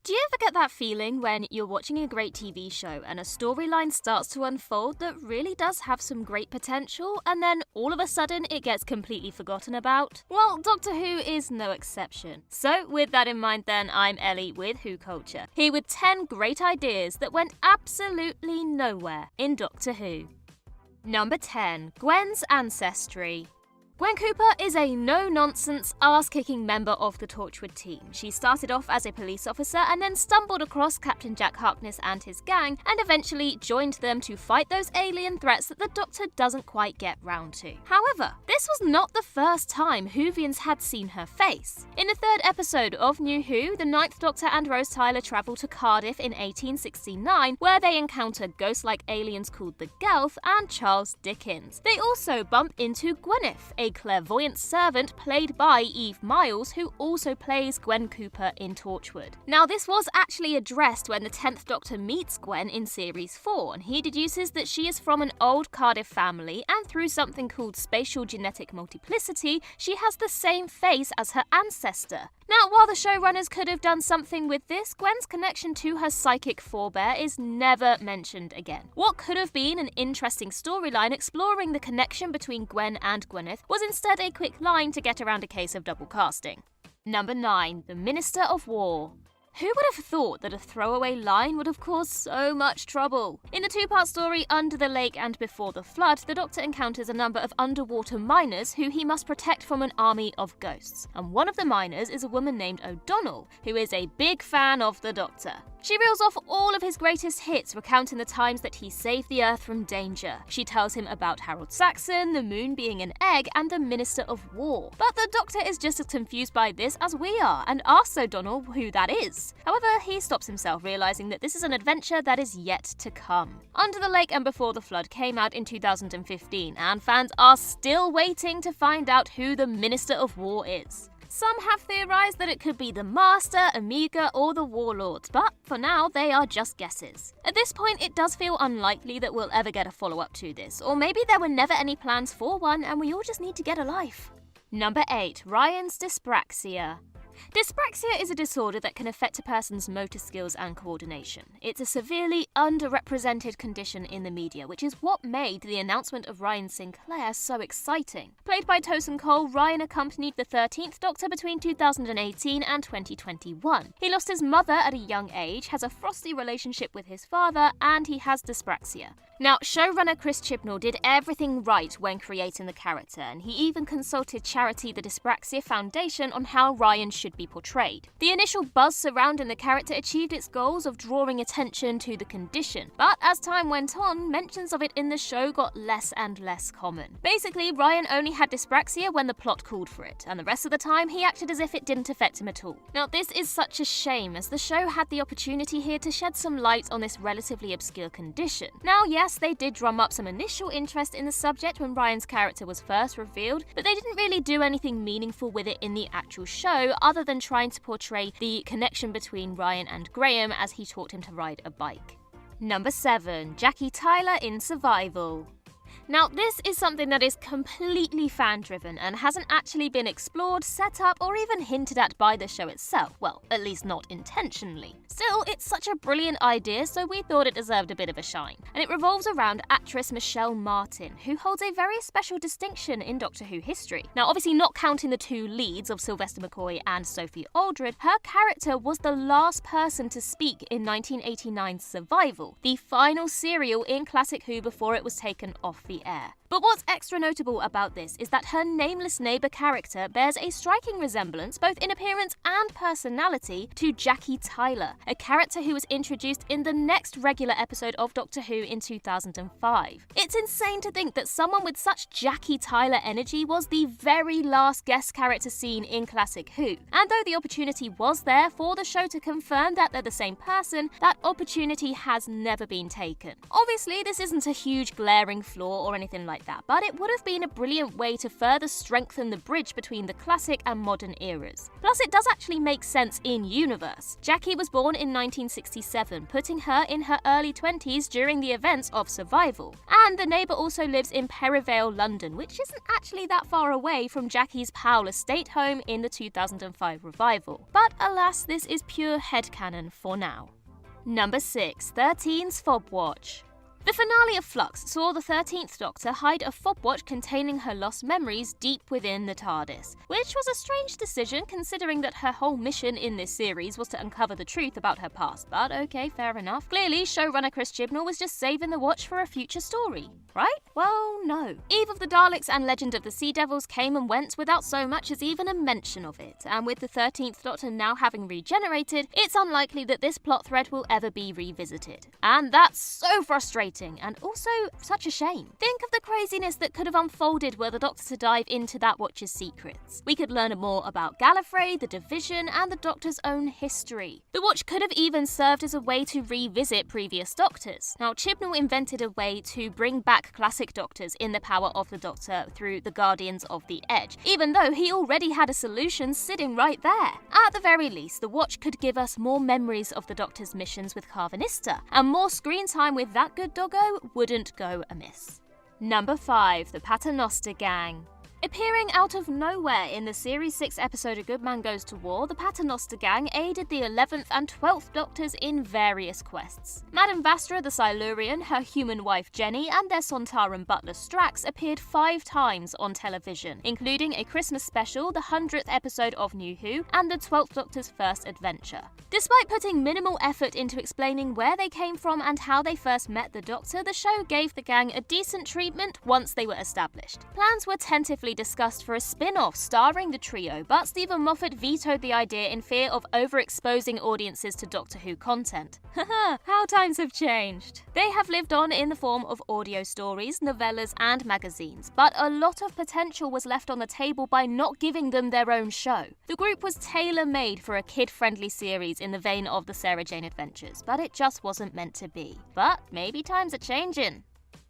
Do you ever get that feeling when you're watching a great TV show and a storyline starts to unfold that really does have some great potential, and then all of a sudden it gets completely forgotten about? Well, Doctor Who is no exception. So with that in mind then, I'm Ellie with Who Culture, here with 10 great ideas that went absolutely nowhere in Doctor Who. Number 10. Gwen's Ancestry. Gwen Cooper is a no-nonsense, ass-kicking member of the Torchwood team. She started off as a police officer and then stumbled across Captain Jack Harkness and his gang, and eventually joined them to fight those alien threats that the Doctor doesn't quite get round to. However, this was not the first time Whovians had seen her face. In the third episode of New Who, the Ninth Doctor and Rose Tyler travel to Cardiff in 1869, where they encounter ghost-like aliens called the Gelth and Charles Dickens. They also bump into Gwyneth, a clairvoyant servant played by Eve Miles, who also plays Gwen Cooper in Torchwood. Now, this was actually addressed when the 10th Doctor meets Gwen in Series 4, and he deduces that she is from an old Cardiff family, and through something called spatial genetic multiplicity, she has the same face as her ancestor. Now, while the showrunners could have done something with this, Gwen's connection to her psychic forebear is never mentioned again. What could have been an interesting storyline exploring the connection between Gwen and Gwyneth was instead a quick line to get around a case of double casting. Number 9. The Minister of War. Who would have thought that a throwaway line would have caused so much trouble? In the two-part story Under the Lake and Before the Flood, the Doctor encounters a number of underwater miners who he must protect from an army of ghosts. And one of the miners is a woman named O'Donnell, who is a big fan of the Doctor. She reels off all of his greatest hits, recounting the times that he saved the Earth from danger. She tells him about Harold Saxon, the moon being an egg, and the Minister of War. But the Doctor is just as confused by this as we are, and asks O'Donnell who that is. However, he stops himself, realising that this is an adventure that is yet to come. Under the Lake and Before the Flood came out in 2015, and fans are still waiting to find out who the Minister of War is. Some have theorised that it could be the Master, Omega, or the Warlords, but for now they are just guesses. At this point, it does feel unlikely that we'll ever get a follow-up to this, or maybe there were never any plans for one and we all just need to get a life. Number 8. Ryan's Dyspraxia. Dyspraxia is a disorder that can affect a person's motor skills and coordination. It's a severely underrepresented condition in the media, which is what made the announcement of Ryan Sinclair so exciting. Played by Tosin Cole, Ryan accompanied the 13th Doctor between 2018 and 2021. He lost his mother at a young age, has a frosty relationship with his father, and he has dyspraxia. Now, showrunner Chris Chibnall did everything right when creating the character, and he even consulted charity the Dyspraxia Foundation on how Ryan should be portrayed. The initial buzz surrounding the character achieved its goals of drawing attention to the condition, but as time went on, mentions of it in the show got less and less common. Basically, Ryan only had dyspraxia when the plot called for it, and the rest of the time he acted as if it didn't affect him at all. Now, this is such a shame, as the show had the opportunity here to shed some light on this relatively obscure condition. Now, yes, they did drum up some initial interest in the subject when Ryan's character was first revealed, but they didn't really do anything meaningful with it in the actual show, other than trying to portray the connection between Ryan and Graham as he taught him to ride a bike. Number 7. Jackie Tyler in Survival. Now, this is something that is completely fan-driven and hasn't actually been explored, set up, or even hinted at by the show itself. Well, at least not intentionally. Still, it's such a brilliant idea, so we thought it deserved a bit of a shine. And it revolves around actress Michelle Martin, who holds a very special distinction in Doctor Who history. Now, obviously not counting the two leads of Sylvester McCoy and Sophie Aldred, her character was the last person to speak in 1989's Survival, the final serial in Classic Who before it was taken off the air. But what's extra notable about this is that her nameless neighbour character bears a striking resemblance, both in appearance and personality, to Jackie Tyler, a character who was introduced in the next regular episode of Doctor Who in 2005. It's insane to think that someone with such Jackie Tyler energy was the very last guest character seen in Classic Who. And though the opportunity was there for the show to confirm that they're the same person, that opportunity has never been taken. Obviously, this isn't a huge glaring flaw or anything like like that, but it would have been a brilliant way to further strengthen the bridge between the classic and modern eras. Plus, it does actually make sense in universe. Jackie was born in 1967, putting her in her early 20s during the events of Survival. And the neighbour also lives in Perivale, London, which isn't actually that far away from Jackie's Powell estate home in the 2005 revival. But alas, this is pure headcanon for now. Number 6. 13's Fob Watch. The finale of Flux saw the 13th Doctor hide a fob watch containing her lost memories deep within the TARDIS, which was a strange decision considering that her whole mission in this series was to uncover the truth about her past, but okay, fair enough. Clearly, showrunner Chris Chibnall was just saving the watch for a future story, right? Well, no. Eve of the Daleks and Legend of the Sea Devils came and went without so much as even a mention of it, and with the 13th Doctor now having regenerated, it's unlikely that this plot thread will ever be revisited. And that's so frustrating. And also such a shame. Think of the craziness that could have unfolded were the Doctor to dive into that watch's secrets. We could learn more about Gallifrey, the Division, and the Doctor's own history. The watch could have even served as a way to revisit previous Doctors. Now, Chibnall invented a way to bring back classic Doctors in the power of the Doctor through the Guardians of the Edge, even though he already had a solution sitting right there. At the very least, the watch could give us more memories of the Doctor's missions with Carvanista, and more screen time with that good doggo wouldn't go amiss. Number 5. The Paternoster Gang. Appearing out of nowhere in the Series 6 episode A Good Man Goes to War, the Paternoster Gang aided the 11th and 12th Doctors in various quests. Madame Vastra the Silurian, her human wife Jenny, and their Sontaran butler Strax appeared 5 times on television, including a Christmas special, the 100th episode of New Who, and the 12th Doctor's first adventure. Despite putting minimal effort into explaining where they came from and how they first met the Doctor, the show gave the gang a decent treatment once they were established. Plans were tentatively discussed for a spin-off starring the trio, but Stephen Moffat vetoed the idea in fear of overexposing audiences to Doctor Who content. Haha, how times have changed. They have lived on in the form of audio stories, novellas, and magazines, but a lot of potential was left on the table by not giving them their own show. The group was tailor-made for a kid-friendly series in the vein of the Sarah Jane Adventures, but it just wasn't meant to be. But maybe times are changing.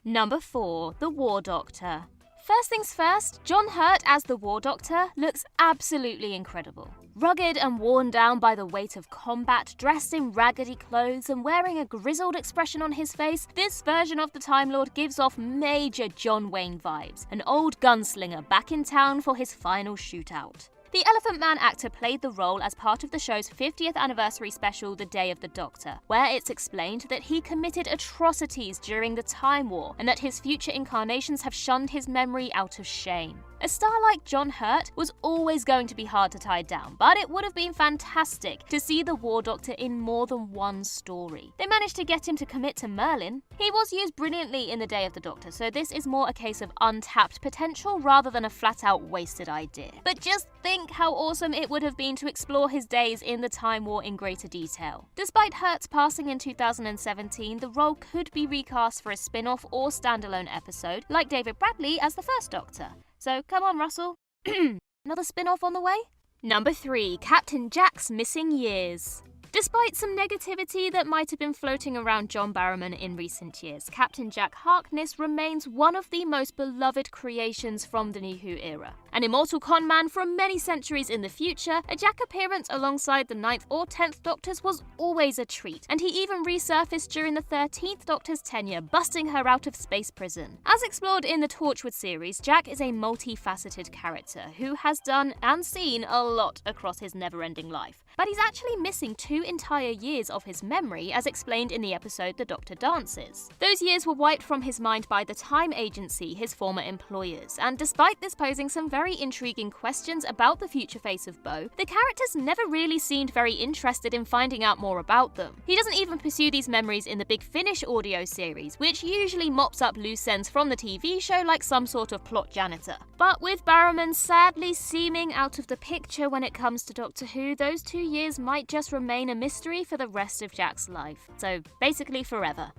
Number 4. The War Doctor. First things first, John Hurt as the War Doctor looks absolutely incredible. Rugged and worn down by the weight of combat, dressed in raggedy clothes and wearing a grizzled expression on his face, this version of the Time Lord gives off major John Wayne vibes, an old gunslinger back in town for his final shootout. The Elephant Man actor played the role as part of the show's 50th anniversary special, The Day of the Doctor, where it's explained that he committed atrocities during the Time War and that his future incarnations have shunned his memory out of shame. A star like John Hurt was always going to be hard to tie down, but it would have been fantastic to see the War Doctor in more than one story. They managed to get him to commit to Merlin. He was used brilliantly in The Day of the Doctor, so this is more a case of untapped potential rather than a flat-out wasted idea. But just think how awesome it would have been to explore his days in the Time War in greater detail. Despite Hurt's passing in 2017, the role could be recast for a spin-off or standalone episode, like David Bradley as the First Doctor. So come on, Russell. Another spin-off on the way? Number 3. Captain Jack's Missing Years. Despite some negativity that might have been floating around John Barrowman in recent years, Captain Jack Harkness remains one of the most beloved creations from the New Who era. An immortal conman from many centuries in the future, a Jack appearance alongside the 9th or 10th Doctors was always a treat, and he even resurfaced during the 13th Doctor's tenure, busting her out of space prison. As explored in the Torchwood series, Jack is a multifaceted character who has done and seen a lot across his never-ending life. But he's actually missing 2 entire years of his memory, as explained in the episode The Doctor Dances. Those years were wiped from his mind by the Time Agency, his former employers, and despite this posing some very intriguing questions about the future face of Bo, the characters never really seemed very interested in finding out more about them. He doesn't even pursue these memories in the Big Finish audio series, which usually mops up loose ends from the TV show like some sort of plot janitor. But with Barrowman sadly seeming out of the picture when it comes to Doctor Who, those 2 years might just remain a mystery for the rest of Jack's life. So basically forever.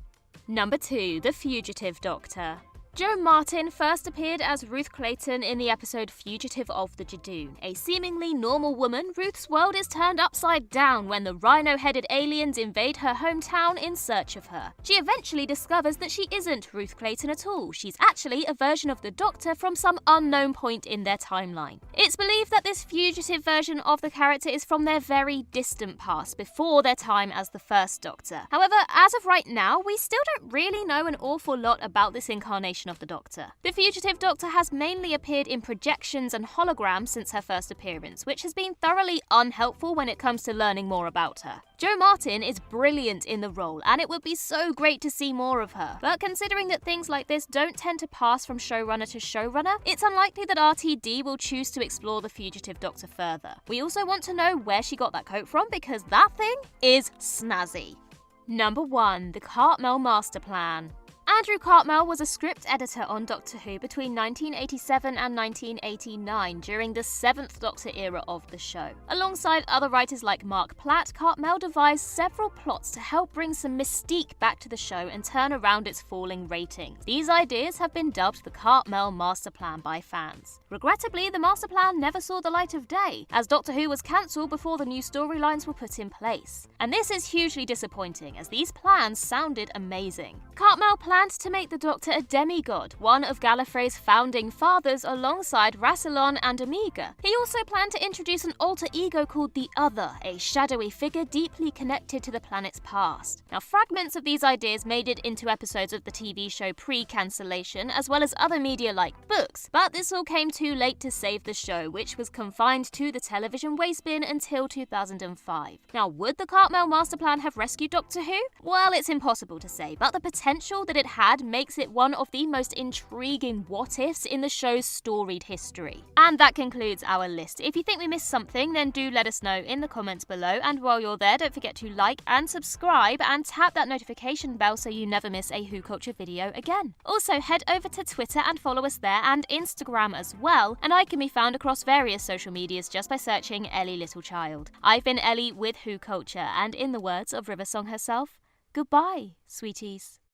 Number 2. The Fugitive Doctor. Jo Martin first appeared as Ruth Clayton in the episode Fugitive of the Judoon. A seemingly normal woman, Ruth's world is turned upside down when the rhino-headed aliens invade her hometown in search of her. She eventually discovers that she isn't Ruth Clayton at all. She's actually a version of the Doctor from some unknown point in their timeline. It's believed that this fugitive version of the character is from their very distant past, before their time as the first Doctor. However, as of right now, we still don't really know an awful lot about this incarnation of the Doctor. The Fugitive Doctor has mainly appeared in projections and holograms since her first appearance, which has been thoroughly unhelpful when it comes to learning more about her. Jo Martin is brilliant in the role, and it would be so great to see more of her. But considering that things like this don't tend to pass from showrunner to showrunner, it's unlikely that RTD will choose to explore the Fugitive Doctor further. We also want to know where she got that coat from, because that thing is snazzy. Number 1. The CARTMEL Masterplan. Andrew Cartmel was a script editor on Doctor Who between 1987 and 1989 during the 7th Doctor era of the show. Alongside other writers like Mark Platt, Cartmel devised several plots to help bring some mystique back to the show and turn around its falling ratings. These ideas have been dubbed the CARTMEL Masterplan by fans. Regrettably, the Masterplan never saw the light of day, as Doctor Who was cancelled before the new storylines were put in place. And this is hugely disappointing, as these plans sounded amazing. Cartmel planned to make the Doctor a demigod, one of Gallifrey's founding fathers alongside Rassilon and Omega. He also planned to introduce an alter ego called the Other, a shadowy figure deeply connected to the planet's past. Now, fragments of these ideas made it into episodes of the TV show pre-cancellation, as well as other media like books, but this all came too late to save the show, which was confined to the television wastebin until 2005. Now, would the CARTMEL Masterplan have rescued Doctor Who? Well, it's impossible to say, but the potential that it had makes it one of the most intriguing what-ifs in the show's storied history. And that concludes our list. If you think we missed something, then do let us know in the comments below, and while you're there, don't forget to like and subscribe and tap that notification bell so you never miss a Who Culture video again. Also, head over to Twitter and follow us there, and Instagram as well, and I can be found across various social medias just by searching Ellie Littlechild. I've been Ellie with Who Culture, and in the words of Riversong herself, goodbye, sweeties.